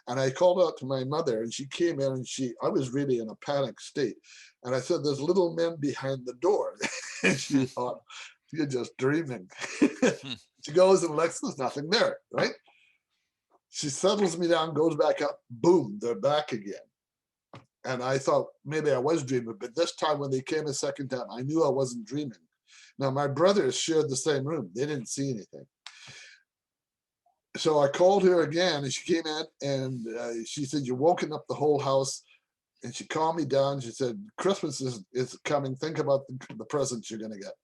And I called out to my mother, and she came in, and I was really in a panic state. And I said, there's little men behind the door. And she thought, you're just dreaming. She goes and looks, there's nothing there, right? She settles me down, goes back up, boom, they're back again. And I thought maybe I was dreaming, but this time when they came a second time, I knew I wasn't dreaming. Now, my brothers shared the same room. They didn't see anything. So I called her again, and she came in, and she said, you're woken up the whole house. And she calmed me down. She said, Christmas is coming. Think about the presents you're going to get.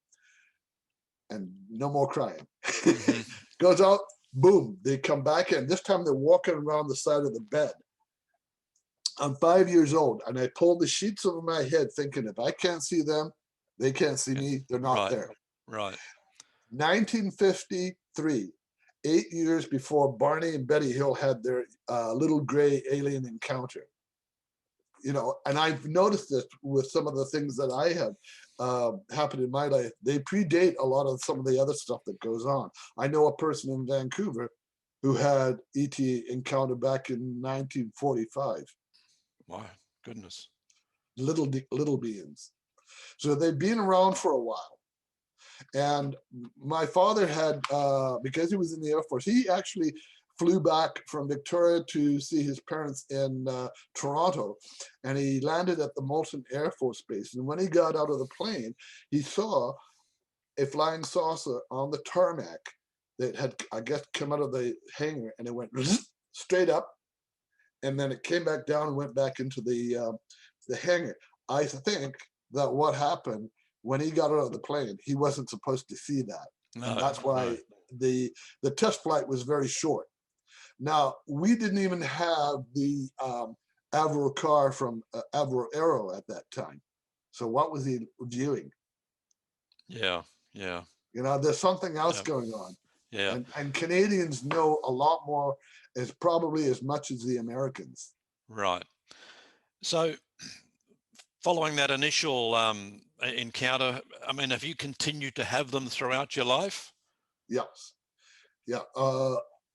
And no more crying. Goes out, boom, they come back in. This time they're walking around the side of the bed. I'm 5 years old, and I pulled the sheets over my head thinking, if I can't see them, they can't see me. They're not there. Right. 1953, 8 years before Barney and Betty Hill had their little gray alien encounter. You know, and I've noticed this with some of the things that I have happened in my life. They predate a lot of some of the other stuff that goes on. I know a person in Vancouver who had E.T. encounter back in 1945. My goodness. Little beings. So they've been around for a while. And my father had, because he was in the Air Force, he actually flew back from Victoria to see his parents in Toronto, and he landed at the Moulton Air Force Base. And when he got out of the plane, he saw a flying saucer on the tarmac that had, I guess, come out of the hangar, and it went straight up, and then it came back down and went back into the hangar. I think that what happened when he got out of the plane, he wasn't supposed to see that, and No, that's why no. the test flight was very short. Now, we didn't even have the Avro car from Avro Aero at that time. So what was he viewing? Yeah, yeah, You know, there's something else yeah, going on. yeah. And Canadians know a lot more, as probably as much as the Americans. Right. So following that initial encounter, I mean, have you continued to have them throughout your life? Yes. Yeah.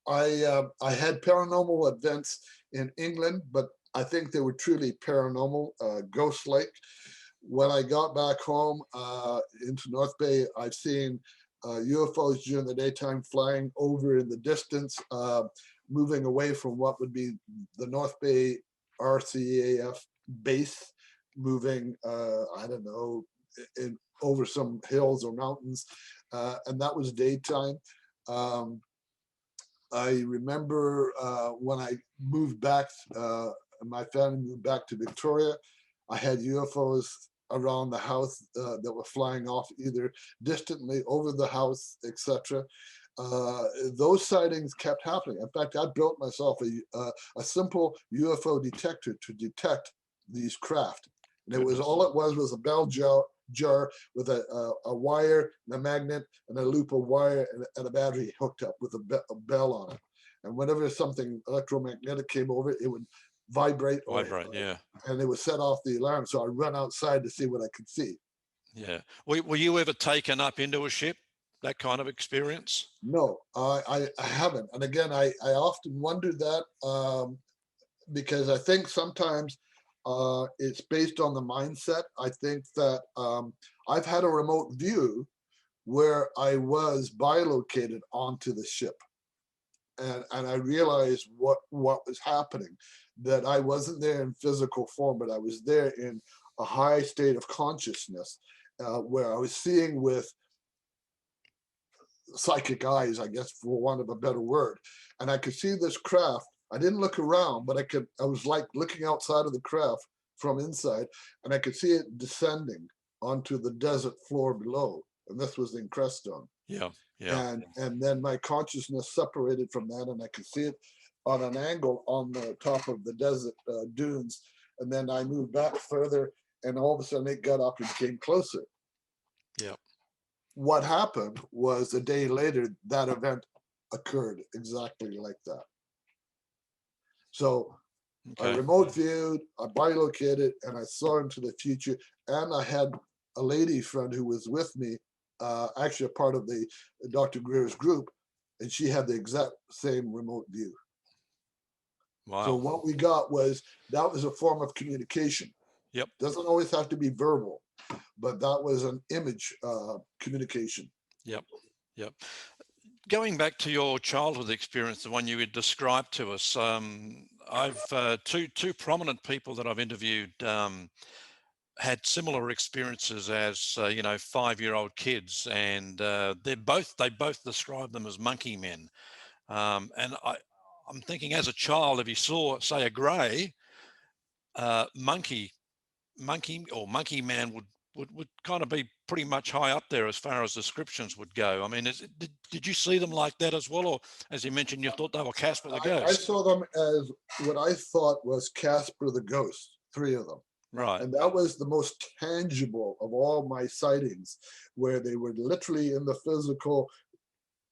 I had paranormal events in England, but I think they were truly paranormal, ghost-like. When I got back home into North Bay, I've seen UFOs during the daytime flying over in the distance, moving away from what would be the North Bay RCAF base, moving, I don't know, over some hills or mountains, and that was daytime. Um, I remember when I moved back, my family moved back to Victoria, I had UFOs around the house that were flying off either distantly over the house, etc. Those sightings kept happening. In fact, I built myself a simple UFO detector to detect these craft. And it was Goodness. all it was a bell jar with a wire, and a magnet, and a loop of wire, and a battery hooked up with a bell on it. And whenever something electromagnetic came over, it would vibrate, Vibrate, yeah, and it would set off the alarm. So I run outside to see what I could see. yeah. Were you ever taken up into a ship? That kind of experience? No, I haven't. And again, I often wonder that because I think sometimes it's based on the mindset. I think that I've had a remote view where I was bilocated onto the ship. And I realized what was happening, that I wasn't there in physical form, but I was there in a high state of consciousness where I was seeing with psychic eyes, I guess, for want of a better word. And I could see this craft. I didn't look around, but I was like looking outside of the craft from inside, and I could see it descending onto the desert floor below. And this was in Crestone. Yeah, yeah. And then my consciousness separated from that, and I could see it on an angle on the top of the desert dunes. And then I moved back further, and all of a sudden it got up and came closer. Yeah. What happened was a day later, that event occurred exactly like that. So I Okay. remote viewed, I bilocated, and I saw into the future. And I had a lady friend who was with me, actually a part of the Dr. Greer's group, and she had the exact same remote view. So Wow. what we got was, that was a form of communication. Yep. Doesn't always have to be verbal, but that was an image communication. Yep. Yep. Going back to your childhood experience, the one you had described to us, I've two prominent people that I've interviewed had similar experiences as 5-year-old kids, and they both describe them as monkey men. And I'm thinking, as a child, if you saw, say, a grey monkey or monkey man would kind of be pretty much high up there as far as descriptions would go. I mean, did you see them like that as well? Or, as you mentioned, you thought they were Casper the I Ghost? saw them as what I thought was Casper the Ghost, 3 of them. Right. And that was the most tangible of all my sightings, where they were literally in the physical,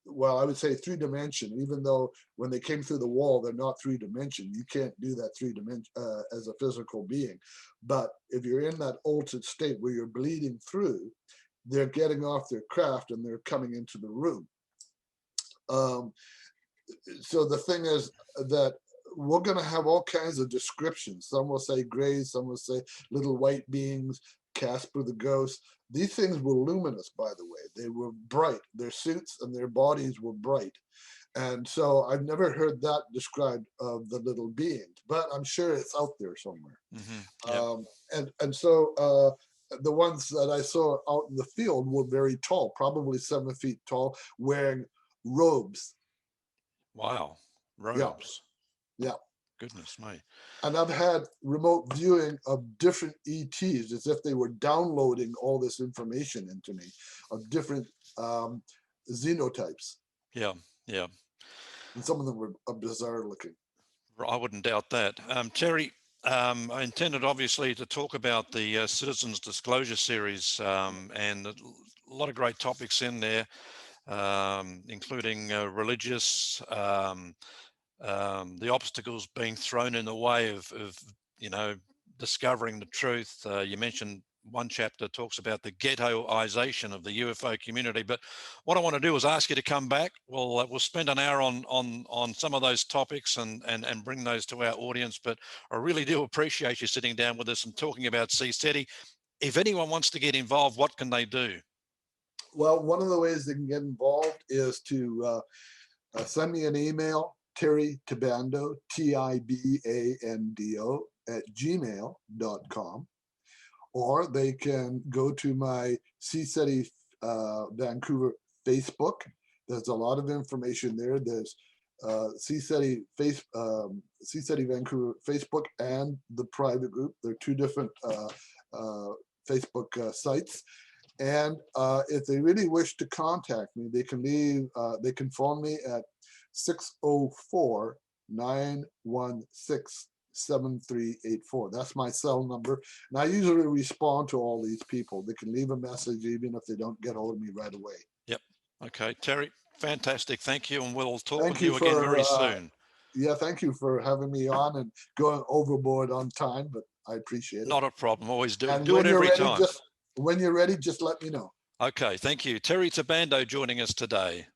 well, I would say 3-dimension, even though when they came through the wall, they're not 3-dimension. You can't do that 3-dimension as a physical being. But if you're in that altered state where you're bleeding through, they're getting off their craft and they're coming into the room. So the thing is that we're going to have all kinds of descriptions. Some will say grays, some will say little white beings, Casper the Ghost. These things were luminous, by the way. They were bright. Their suits and their bodies were bright. And so I've never heard that described of the little beings, but I'm sure it's out there somewhere. Mm-hmm. Yep. And so the ones that I saw out in the field were very tall, probably 7 feet tall, wearing robes. Wow. Yeah, Robes. yeah. Goodness me. And I've had remote viewing of different E.T.s as if they were downloading all this information into me of different xenotypes. Yeah, yeah. And some of them were bizarre looking. I wouldn't doubt that. Terry, I intended obviously to talk about the Citizens Disclosure Series, and a lot of great topics in there, including religious, the obstacles being thrown in the way of discovering the truth. You mentioned one chapter talks about the ghettoization of the UFO community, but what I want to do is ask you to come back. We'll spend an hour on some of those topics and bring those to our audience. But I really do appreciate you sitting down with us and talking about CSETI. If anyone wants to get involved, what can they do? Well, one of the ways they can get involved is to send me an email, Terry Tibando, Tibando @gmail.com, or they can go to my CSETI Vancouver Facebook. There's a lot of information there. There's CSETI Vancouver Facebook and the private group. They're two different Facebook sites. And if they really wish to contact me, they can phone me at 604-916-7384. That's my cell number. And I usually respond to all these people. They can leave a message even if they don't get hold of me right away. Yep. Okay, Terry, fantastic. Thank you. And we'll talk Thank with you you again for, very soon. Yeah, thank you for having me on and going overboard on time, but I appreciate it. Not a problem. Always do. And Do it every time. When you're ready, just let me know. Okay, thank you. Terry Tibando joining us today.